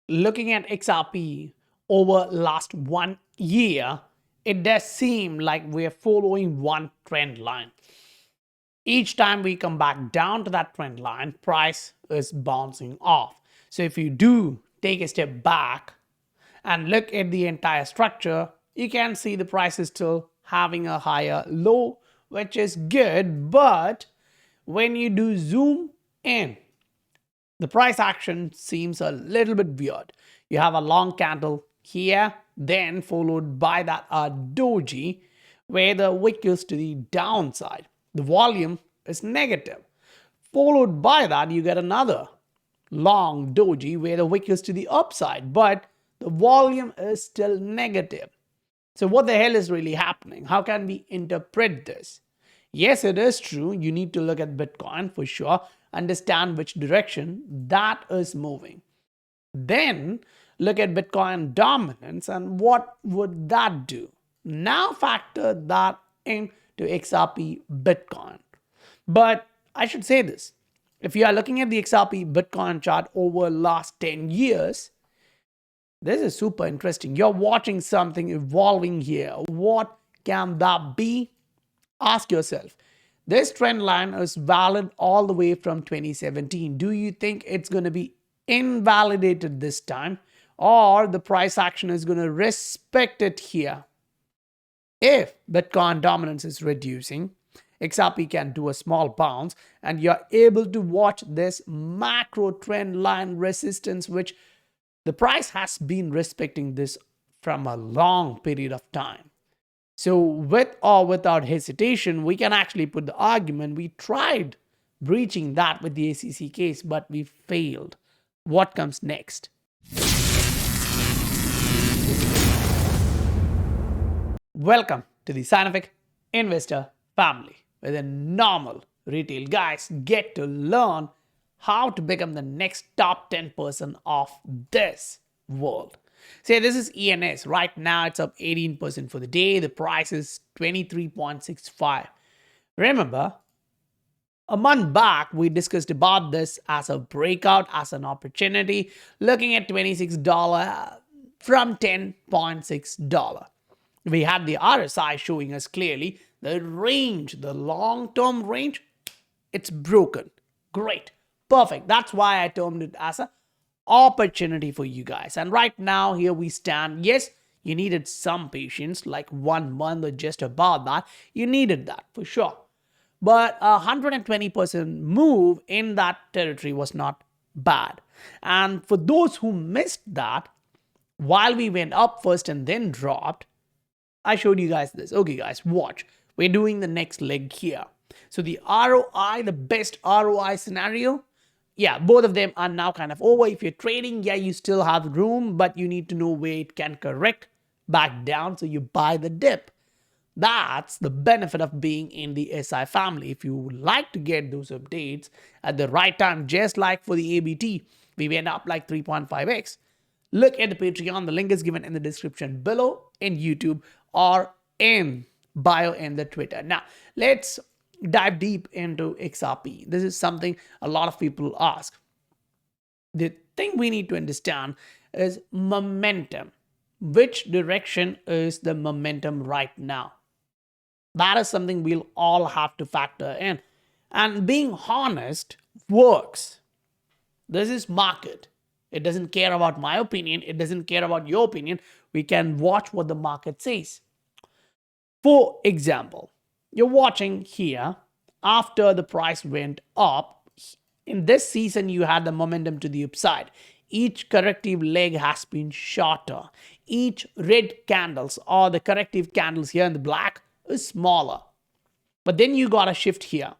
Looking at XRP over last 1 year, it does seem like we're following one trend line. Each time we come back down to that trend line, price is bouncing off. So if you do take a step back and look at the entire structure, you can see the price is still having a higher low, which is good. But when you do zoom in, the price action seems a little bit weird. You have a long candle here, then followed by that doji, where the wick is to the downside. The volume is negative. Followed by that, you get another long doji where the wick is to the upside, but the volume is still negative. So what the hell is really happening? How can we interpret this? Yes, it is true. You need to look at Bitcoin for sure, understand which direction that is moving. Then look at Bitcoin dominance and what would that do? Now factor that into XRP Bitcoin. But I should say this. If you are looking at the XRP Bitcoin chart over last 10 years, this is super interesting. You're watching something evolving here. What can that be? Ask yourself. This trend line is valid all the way from 2017. Do you think it's going to be invalidated this time, or the price action is going to respect it here? If Bitcoin dominance is reducing, XRP can do a small bounce and you're able to watch this macro trend line resistance, which the price has been respecting this from a long period of time. So with or without hesitation, we can actually put the argument we tried breaching that with the ACC case, but we failed. What comes next? Welcome to the Scientific Investor family, where the normal retail guys get to learn how to become the next top 10% of this world. Say this is ENS. Right now it's up 18% for the day. The price is 23.65. Remember, a month back we discussed about this as a breakout, as an opportunity, looking at $26 from $10.6. We had the RSI showing us clearly the range, the long-term range, it's broken. Great. Perfect. That's why I termed it as an opportunity for you guys. And right now, here we stand. Yes, you needed some patience, like 1 month or just about that. You needed that for sure. But a 120% move in that territory was not bad. And for those who missed that, while we went up first and then dropped, I showed you guys this. Okay, guys, watch. We're doing the next leg here. So the ROI, the best ROI scenario, yeah, both of them are now kind of over. If you're trading, yeah, you still have room, but you need to know where it can correct back down, so you buy the dip. That's the benefit of being in the SI family. If you would like to get those updates at the right time, just like for the ABT, we went up like 3.5x. Look at the Patreon. The link is given in the description below, in YouTube, or in bio in the Twitter. Now, let's dive deep into XRP. This is something a lot of people ask. The thing we need to understand is momentum. Which direction is the momentum right now? That is something we'll all have to factor in. And being honest works. This is market. It doesn't care about my opinion. It doesn't care about your opinion. We can watch what the market says. For example, you're watching here after the price went up. In this season, you had the momentum to the upside. Each corrective leg has been shorter. Each red candles or the corrective candles here in the black is smaller. But then you got a shift here.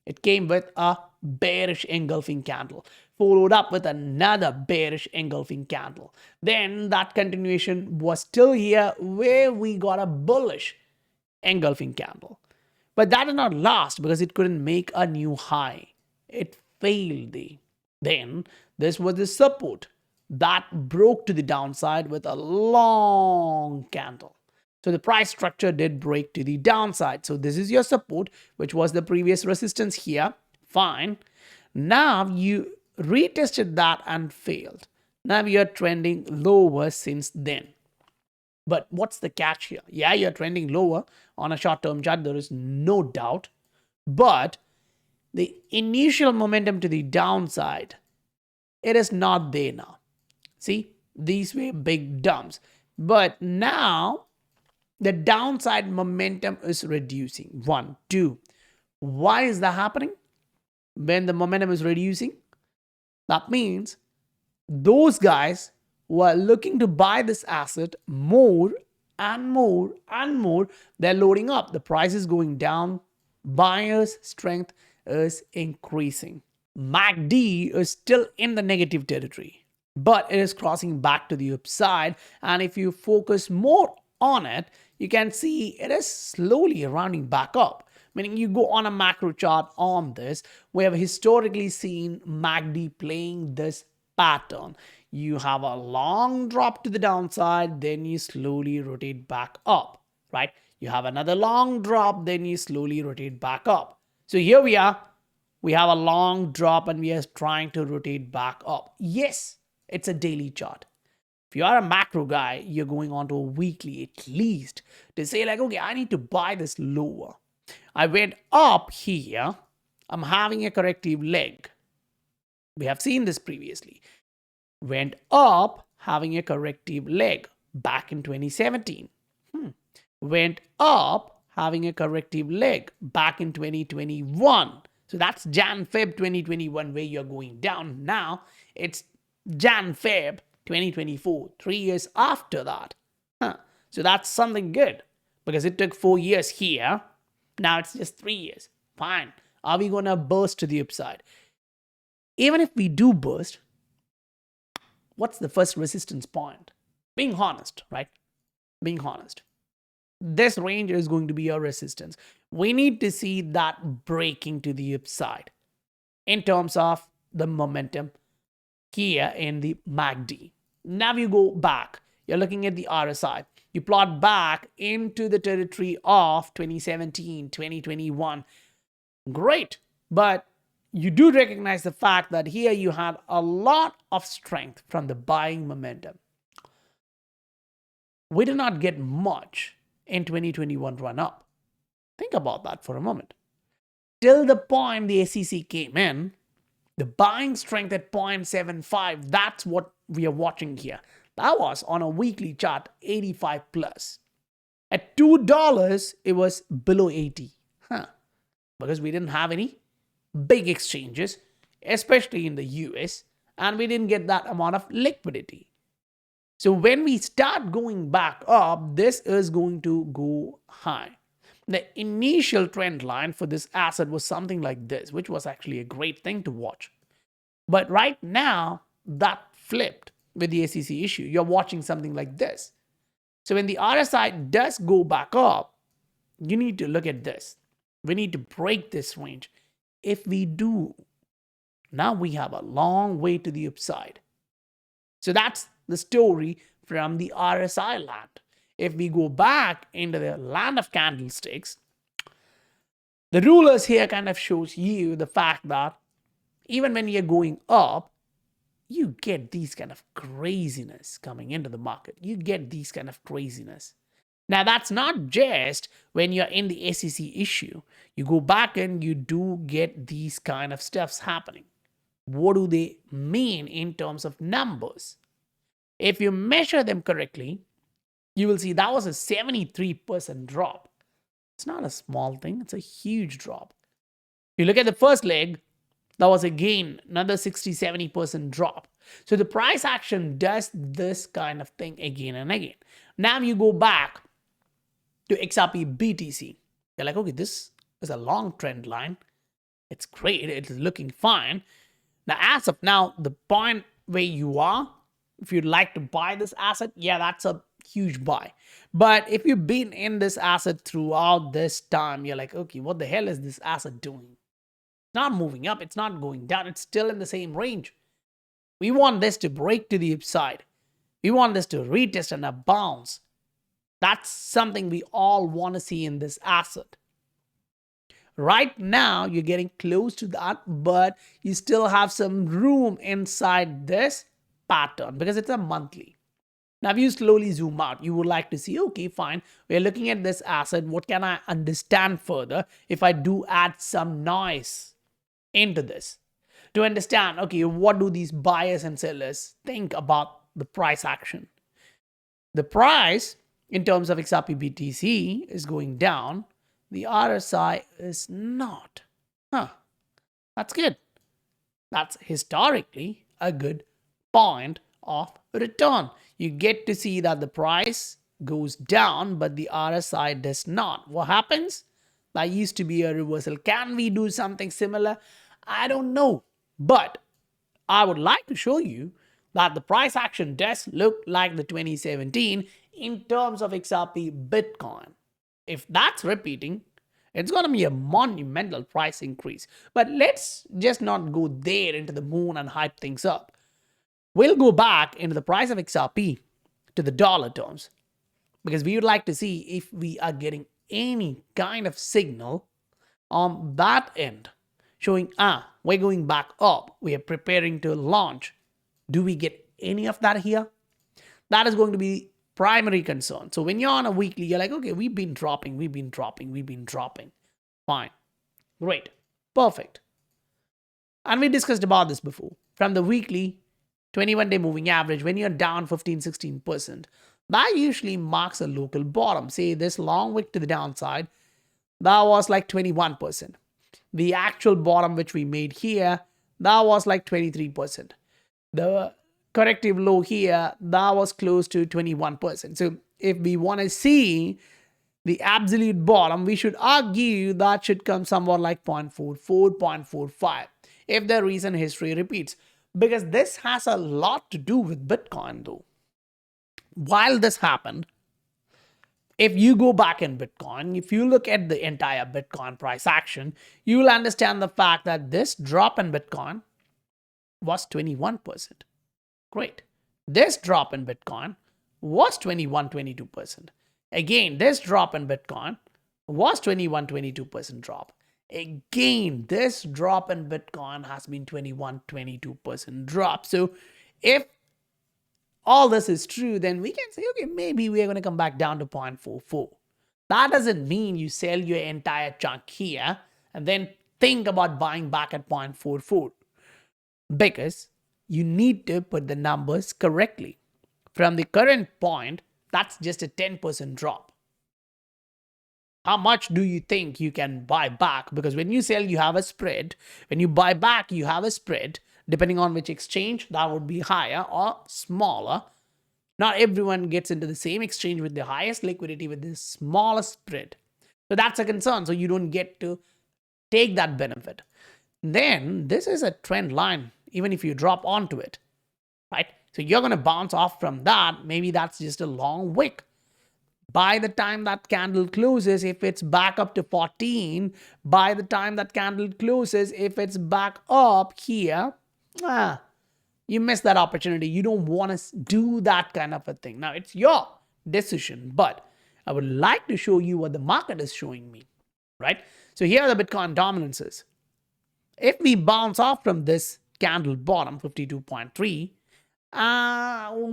It came with a bearish engulfing candle, followed up with another bearish engulfing candle. Then that continuation was still here where we got a bullish engulfing candle. But that did not last because it couldn't make a new high. It failed. Then this was the support that broke to the downside with a long candle. So the price structure did break to the downside. So this is your support, which was the previous resistance here. Fine. Now you retested that and failed. Now we are trending lower since then. But what's the catch here? Yeah, you're trending lower on a short-term chart. There is no doubt. But the initial momentum to the downside, it is not there now. See, these were big dumps. But now the downside momentum is reducing. 1, 2. Why is that happening? When the momentum is reducing, that means those guys who are looking to buy this asset more and more and more, they're loading up. The price is going down. Buyers' strength is increasing. MACD is still in the negative territory, but it is crossing back to the upside. And if you focus more on it, you can see it is slowly rounding back up. Meaning you go on a macro chart on this, we have historically seen MACD playing this pattern. You have a long drop to the downside, then you slowly rotate back up, right? You have another long drop, then you slowly rotate back up. So here we are. We have a long drop and we are trying to rotate back up. Yes, it's a daily chart. If you are a macro guy, you're going on to a weekly at least to say like, okay, I need to buy this lower. I went up here. I'm having a corrective leg. We have seen this previously. Went up, having a corrective leg back in 2017. Went up, having a corrective leg back in 2021. So that's Jan-Feb 2021 where you're going down. Now it's Jan-Feb 2024, 3 years after that. So that's something good because it took 4 years here. Now it's just 3 years. Fine. Are we going to burst to the upside? Even if we do burst, what's the first resistance point? Being honest, right? Being honest. This range is going to be our resistance. We need to see that breaking to the upside in terms of the momentum here in the MACD. Now you go back. You're looking at the RSI. You plot back into the territory of 2017, 2021. Great. But you do recognize the fact that here you had a lot of strength from the buying momentum. We did not get much in 2021 run up. Think about that for a moment. Till the point the SEC came in, the buying strength at 0.75, that's what we are watching here. That was on a weekly chart, 85 plus. At $2, it was below 80. Because we didn't have any big exchanges, especially in the US, and we didn't get that amount of liquidity. So when we start going back up, this is going to go high. The initial trend line for this asset was something like this, which was actually a great thing to watch. But right now, that flipped with the SEC issue. You're watching something like this. So when the RSI does go back up, you need to look at this. We need to break this range. If we do, now we have a long way to the upside. So that's the story from the RSI land. If we go back into the land of candlesticks, the rulers here kind of shows you the fact that even when you're going up, you get these kind of craziness coming into the market. You get these kind of craziness. Now, that's not just when you're in the SEC issue. You go back and you do get these kind of stuffs happening. What do they mean in terms of numbers? If you measure them correctly, you will see that was a 73% drop. It's not a small thing. It's a huge drop. If you look at the first leg, that was again another 60-70% drop. So the price action does this kind of thing again and again. Now you go back to XRPBTC. You're like, okay, this is a long trend line. It's great. It's looking fine. Now, as of now, the point where you are, if you'd like to buy this asset, yeah, that's a huge buy. But if you've been in this asset throughout this time, you're like, okay, what the hell is this asset doing? It's not moving up. It's not going down. It's still in the same range. We want this to break to the upside. We want this to retest and a bounce. That's something we all want to see in this asset. Right now, you're getting close to that, but you still have some room inside this pattern because it's a monthly. Now, if you slowly zoom out, you would like to see, okay, fine, we're looking at this asset. What can I understand further if I do add some noise into this to understand, okay, what do these buyers and sellers think about the price action? The price in terms of XRPBTC is going down. The RSI is not. That's good. That's historically a good point of return. You get to see that the price goes down, but the RSI does not. What happens? That used to be a reversal. Can we do something similar? I don't know. But I would like to show you that the price action does look like the 2017 in terms of XRP Bitcoin. If that's repeating, it's going to be a monumental price increase. But let's just not go there into the moon and hype things up. We'll go back into the price of XRP to the dollar terms because we would like to see if we are getting any kind of signal on that end showing, we're going back up. We are preparing to launch. Do we get any of that here? That is going to be primary concern. So when you're on a weekly, you're like, okay, we've been dropping. Fine. Great. Perfect. And we discussed about this before. From the weekly 21-day moving average, when you're down 15-16%, that usually marks a local bottom. Say this long wick to the downside, that was like 21%. The actual bottom which we made here, that was like 23%. The corrective low here, that was close to 21%. So if we want to see the absolute bottom, we should argue that should come somewhat like 0.44, 0.45 if the recent history repeats. Because this has a lot to do with Bitcoin though. While this happened, if you go back in Bitcoin, if you look at the entire Bitcoin price action, you will understand the fact that this drop in Bitcoin was 21%. Great. This drop in Bitcoin was 22%. Again, this drop in Bitcoin was 22% drop. Again, this drop in Bitcoin has been 22% drop. So if all this is true, then we can say, okay, maybe we are going to come back down to 0.44. That doesn't mean you sell your entire chunk here and then think about buying back at 0.44 because you need to put the numbers correctly. From the current point, that's just a 10% drop. How much do you think you can buy back? Because when you sell, you have a spread. When you buy back, you have a spread. Depending on which exchange, that would be higher or smaller. Not everyone gets into the same exchange with the highest liquidity with the smallest spread. So that's a concern. So you don't get to take that benefit. Then this is a trend line, even if you drop onto it, right? So you're going to bounce off from that. Maybe that's just a long wick. By the time that candle closes, if it's back up to 14, by the time that candle closes, if it's back up here, you miss that opportunity. You don't want to do that kind of a thing. Now, it's your decision, but I would like to show you what the market is showing me, right? So here are the Bitcoin dominances. If we bounce off from this candle bottom, 52.3,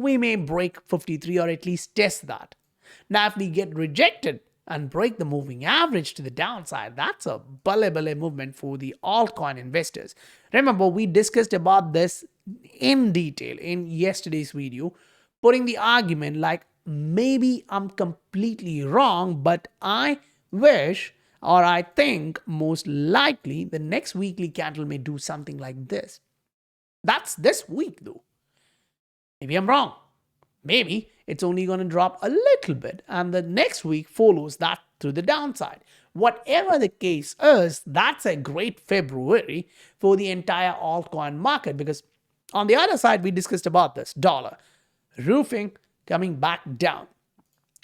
we may break 53 or at least test that. Now, if we get rejected and break the moving average to the downside, that's a bale movement for the altcoin investors. Remember, we discussed about this in detail in yesterday's video, putting the argument like maybe I'm completely wrong, but I wish or I think most likely the next weekly candle may do something like this. That's this week though. Maybe I'm wrong. Maybe it's only going to drop a little bit and the next week follows that to the downside. Whatever the case is, that's a great February for the entire altcoin market because on the other side, we discussed about this dollar roofing coming back down.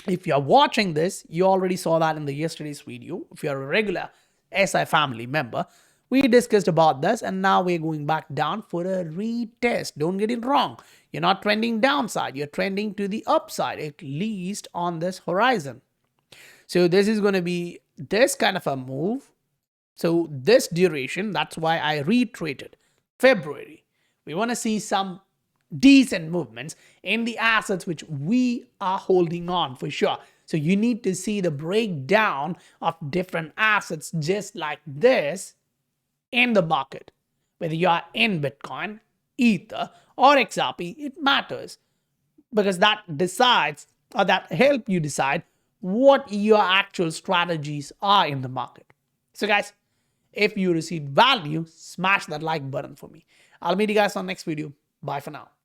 If you're watching this, you already saw that in the yesterday's video. If you're a regular SI family member, we discussed about this and now we're going back down for a retest. Don't get it wrong. You're not trending downside. You're trending to the upside, at least on this horizon. So this is going to be this kind of a move. So this duration, that's why I reiterated February. We want to see some decent movements in the assets which we are holding on for sure. So you need to see the breakdown of different assets just like this in the market. Whether you are in Bitcoin, Ether, or XRP, it matters because that decides or that help you decide what your actual strategies are in the market. So guys, if you received value, smash that like button for me. I'll meet you guys on next video. Bye for now.